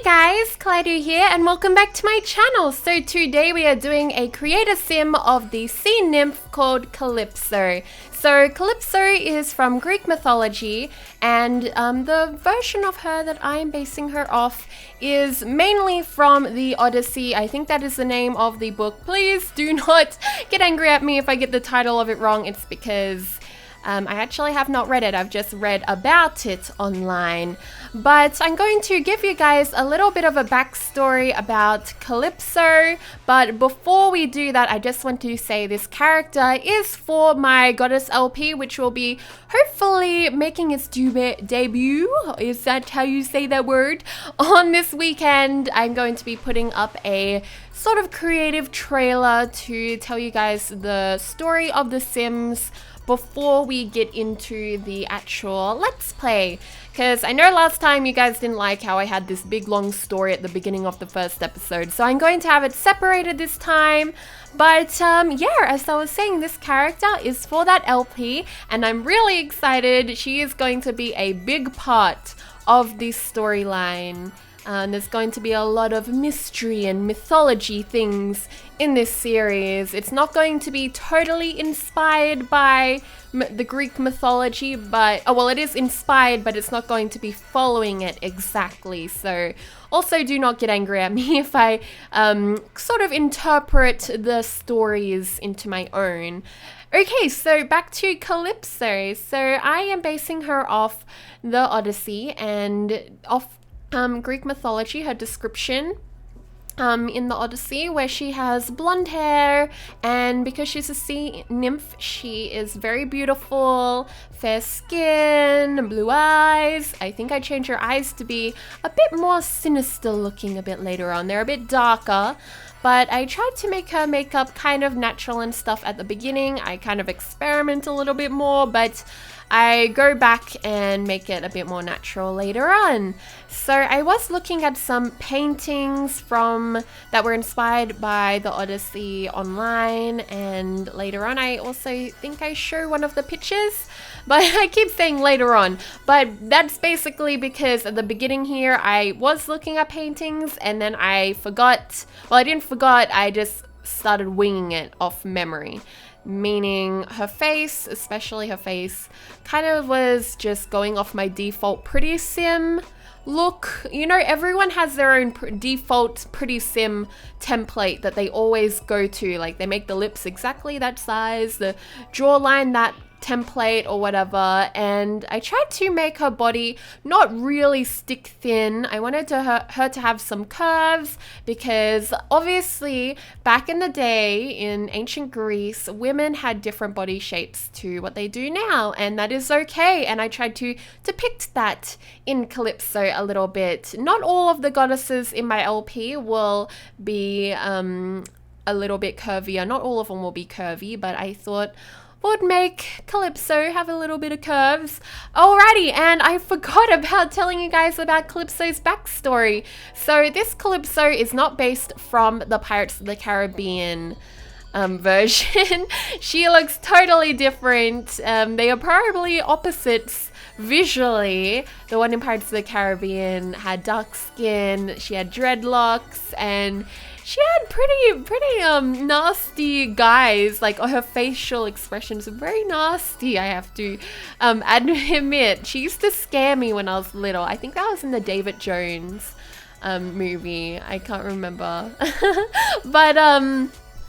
guys, Kaleido here and welcome back to my channel. So today we are doing a creator sim of the sea nymph called Calypso. So Calypso is from Greek mythology and the version of her that I am basing her off is mainly from the Odyssey. I think that is the name of the book. Please do not get angry at me if I get the title of it wrong. It's because I actually have not read it. I've just read about it online. But I'm going to give you guys a little bit of a backstory about Calypso. But before we do that, I just want to say this character is for my Goddess LP, which will be hopefully making its debut. Is that how you say that word? On this weekend, I'm going to be putting up a sort of creative trailer to tell you guys the story of The Sims before we get into the actual Let's Play. Because I know last time you guys didn't like how I had this big long story at the beginning of the first episode. So I'm going to have it separated this time. But yeah, as I was saying, this character is for that LP and I'm really excited. She is going to be a big part of this storyline. There's going to be a lot of mystery and mythology things in this series. It's not going to be totally inspired by the Greek mythology, but, oh well, it is inspired, but it's not going to be following it exactly. So also do not get angry at me if I sort of interpret the stories into my own. Okay, so back to Calypso. So I am basing her off the Odyssey and off Greek mythology, her description in the Odyssey, where she has blonde hair, and because she's a sea nymph, she is very beautiful, fair skin, blue eyes. I think I changed her eyes to be a bit more sinister looking a bit later on. They're a bit darker, but I tried to make her makeup kind of natural and stuff at the beginning. I kind of experiment a little bit more, but I go back and make it a bit more natural later on. So I was looking at some paintings that were inspired by the Odyssey online, and later on I also think I show one of the pictures, but I keep saying later on. But that's basically because at the beginning here I was looking at paintings and then I forgot. Well, I didn't forget, I just started winging it off memory. Meaning her face, especially her face, kind of was just going off my default pretty sim look. You know, everyone has their own default pretty sim template that they always go to. Like they make the lips exactly that size, the jawline that template or whatever, and I tried to make her body not really stick thin. I wanted her to have some curves, because obviously back in the day in ancient Greece, women had different body shapes to what they do now, and that is okay. And I tried to depict that in Calypso a little bit. Not all of the goddesses in my LP will be a little bit curvier. Not all of them will be curvy, but I thought would make Calypso have a little bit of curves. Alrighty, and I forgot about telling you guys about Calypso's backstory. So this Calypso is not based from the Pirates of the Caribbean version. She looks totally different. They are probably opposites visually. The one in Pirates of the Caribbean had dark skin, she had dreadlocks, and she had pretty nasty guys. Like her facial expressions are very nasty, I have to admit. She used to scare me when I was little. I think that was in the David Jones movie. I can't remember. But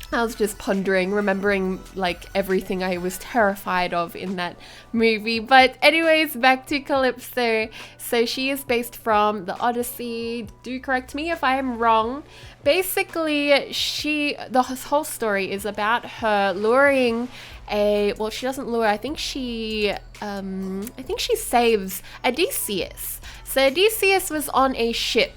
I was just pondering, remembering like everything I was terrified of in that movie. But anyways, back to Calypso. So she is based from the Odyssey. Do correct me if I am wrong. Basically, the whole story is about her luring well, she doesn't lure, I think she saves Odysseus. So Odysseus was on a ship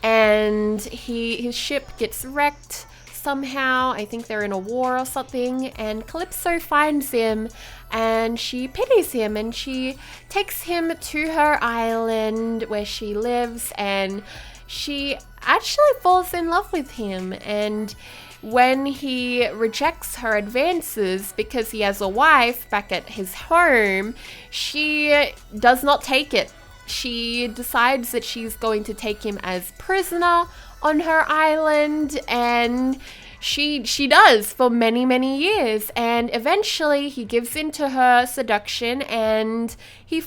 and his ship gets wrecked somehow. I think they're in a war or something, and Calypso finds him and she pities him and she takes him to her island where she lives, and she actually falls in love with him. And when he rejects her advances because he has a wife back at his home, she does not take it. she decides that she's going to take him as prisoner on her island, and she does for many, many years, and eventually he gives in to her seduction, and he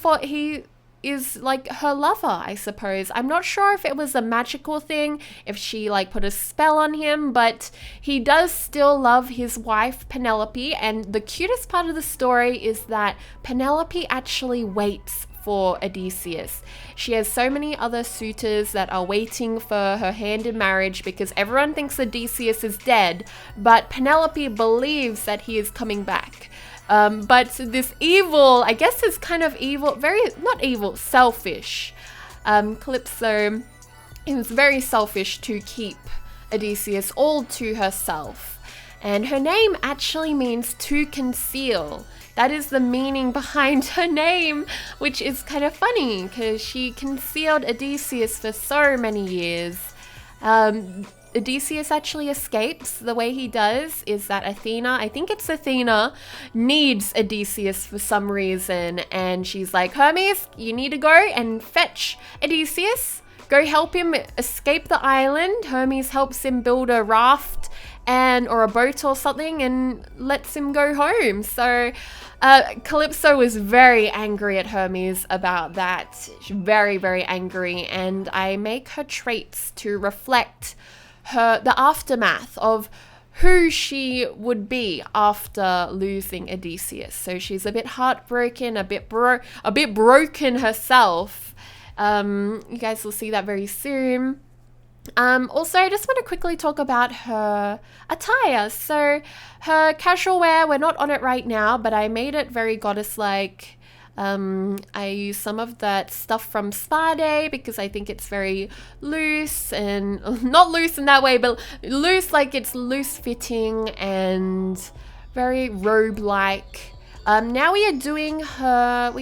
is like her lover, I suppose. I'm not sure if it was a magical thing, if she like put a spell on him, but he does still love his wife Penelope. And the cutest part of the story is that Penelope actually waits for Odysseus. She has so many other suitors that are waiting for her hand in marriage because everyone thinks Odysseus is dead, but Penelope believes that he is coming back. But this evil, I guess it's kind of evil, not evil, selfish. Calypso is very selfish to keep Odysseus all to herself. And her name actually means to conceal. That is the meaning behind her name, which is kind of funny because she concealed Odysseus for so many years. Odysseus actually escapes. The way he does is that Athena, I think it's Athena, needs Odysseus for some reason. And she's like, Hermes, you need to go and fetch Odysseus. Go help him escape the island. Hermes helps him build a raft or a boat or something and lets him go home. So Calypso was very angry at Hermes about that. She's very, very angry. And I make her traits to reflect the aftermath of who she would be after losing Odysseus. So she's a bit heartbroken, a bit broken herself. You guys will see that very soon. Also, I just want to quickly talk about her attire. So her casual wear, we're not on it right now, but I made it very goddess-like. I use some of that stuff from Spa Day because I think it's very loose, and not loose in that way, but loose like it's loose fitting and very robe-like. Now we are doing her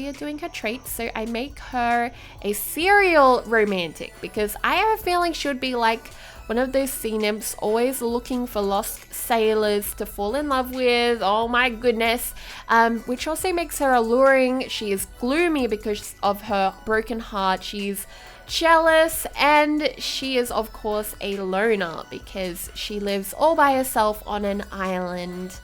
traits. So I make her a serial romantic because I have a feeling she would be like one of those sea nymphs always looking for lost sailors to fall in love with. Oh my goodness. Which also makes her alluring. She is gloomy because of her broken heart. She's jealous, and she is of course a loner because she lives all by herself on an island.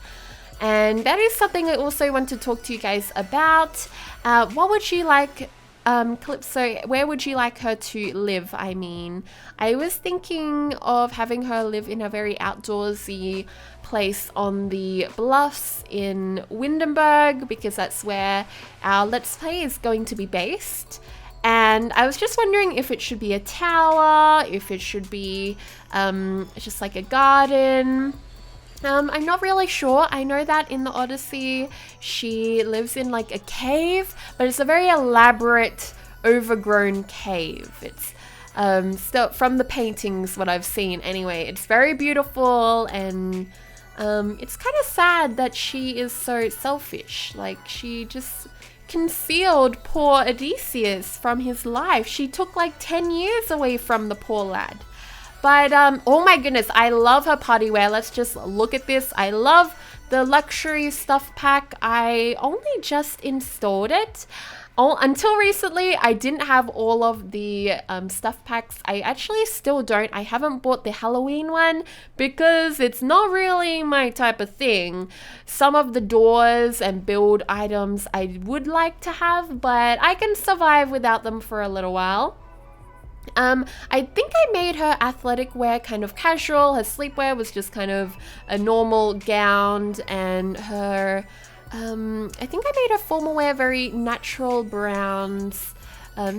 And that is something I also want to talk to you guys about. What would you like, Calypso, where would you like her to live? I mean, I was thinking of having her live in a very outdoorsy place on the bluffs in Windenburg because that's where our Let's Play is going to be based. And I was just wondering if it should be a tower, if it should be just like a garden. I'm not really sure. I know that in the Odyssey, she lives in like a cave, but it's a very elaborate, overgrown cave. It's still from the paintings, what I've seen anyway. It's very beautiful, and it's kind of sad that she is so selfish. Like, she just concealed poor Odysseus from his life. She took like 10 years away from the poor lad. But, oh my goodness, I love her party wear. Let's just look at this. I love the luxury stuff pack. I only just installed it. Until recently, I didn't have all of the stuff packs. I actually still don't. I haven't bought the Halloween one because it's not really my type of thing. Some of the doors and build items I would like to have, but I can survive without them for a little while. I think I made her athletic wear kind of casual. Her sleepwear was just kind of a normal gown, and her, I think I made her formal wear very natural browns.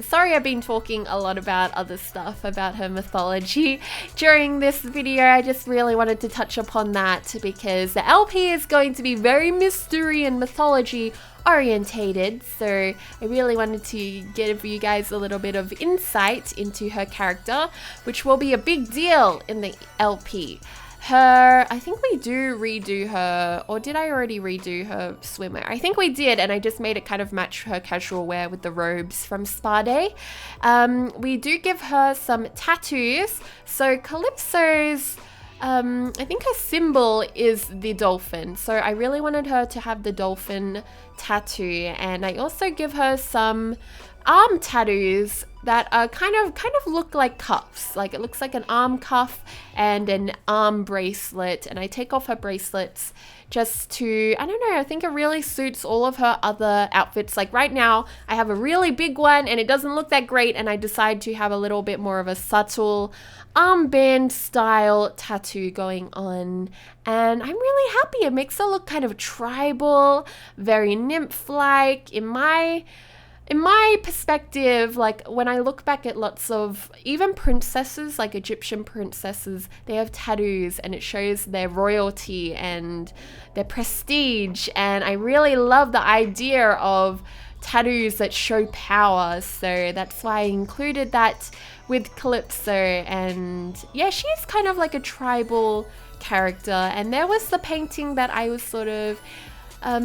Sorry, I've been talking a lot about other stuff about her mythology during this video. I just really wanted to touch upon that because the LP is going to be very mystery and mythology orientated, so I really wanted to give you guys a little bit of insight into her character, which will be a big deal in the LP. I think we do redo her, or did I already redo her swimwear? I think we did, and I just made it kind of match her casual wear with the robes from Spa Day. We do give her some tattoos. So Calypso's, I think her symbol is the dolphin. So I really wanted her to have the dolphin tattoo, and I also give her some arm tattoos that are kind of look like cuffs. Like it looks like an arm cuff and an arm bracelet, and I take off her bracelets just to, I don't know, I think it really suits all of her other outfits. Like right now I have a really big one and it doesn't look that great, and I decide to have a little bit more of a subtle armband style tattoo going on, and I'm really happy. It makes her look kind of tribal, very nymph-like. In my perspective, like when I look back at lots of even princesses, like Egyptian princesses, they have tattoos and it shows their royalty and their prestige. And I really love the idea of tattoos that show power. So that's why I included that with Calypso. And yeah, she's kind of like a tribal character. And there was the painting that I was sort of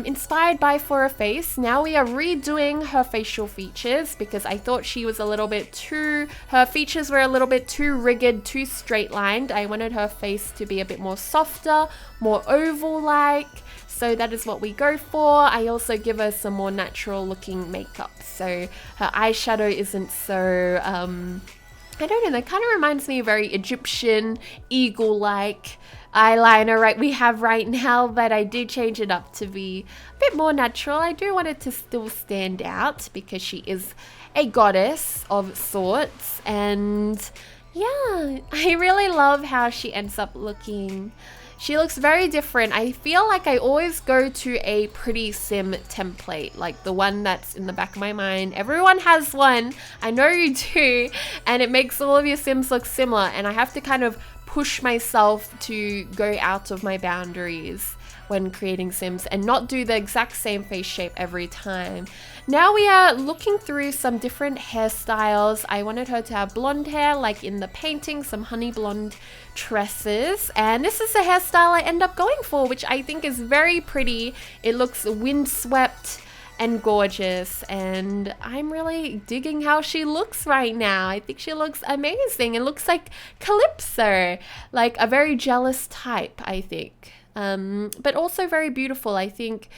inspired by for her face. Now we are redoing her facial features because I thought she was a little bit too, her features were a little bit too rigid, too straight lined. I wanted her face to be a bit more softer, more oval like. So that is what we go for. I also give her some more natural looking makeup. So her eyeshadow isn't so, I don't know, that kind of reminds me of very Egyptian eagle-like eyeliner we have right now, but I do change it up to be a bit more natural. I do want it to still stand out because she is a goddess of sorts, and yeah, I really love how she ends up looking. She looks very different. I feel like I always go to a Pretty Sim template, like the one that's in the back of my mind. Everyone has one, I know you do, and it makes all of your Sims look similar, and I have to kind of push myself to go out of my boundaries when creating Sims and not do the exact same face shape every time. Now we are looking through some different hairstyles. I wanted her to have blonde hair like in the painting, some honey blonde tresses, and this is the hairstyle I end up going for, which I think is very pretty. It looks windswept and gorgeous, and I'm really digging how she looks right now. I think she looks amazing. It looks like Calypso, like a very jealous type, I think. But also very beautiful. I think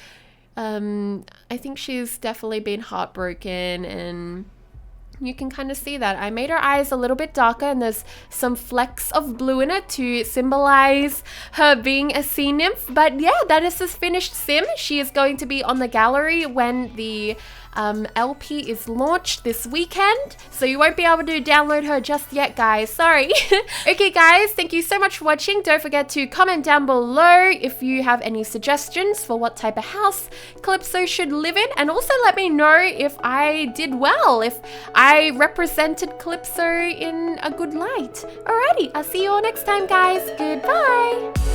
she's definitely been heartbroken, and you can kind of see that. I made her eyes a little bit darker, and there's some flecks of blue in it to symbolize her being a sea nymph. But yeah, that is this finished Sim. She is going to be on the gallery when the LP is launched this weekend, so you won't be able to download her just yet, guys. Sorry. Okay, guys, thank you so much for watching. Don't forget to comment down below if you have any suggestions for what type of house Calypso should live in, and also let me know if I did well, if I represented Calypso in a good light. Alrighty, I'll see you all next time, guys. Goodbye.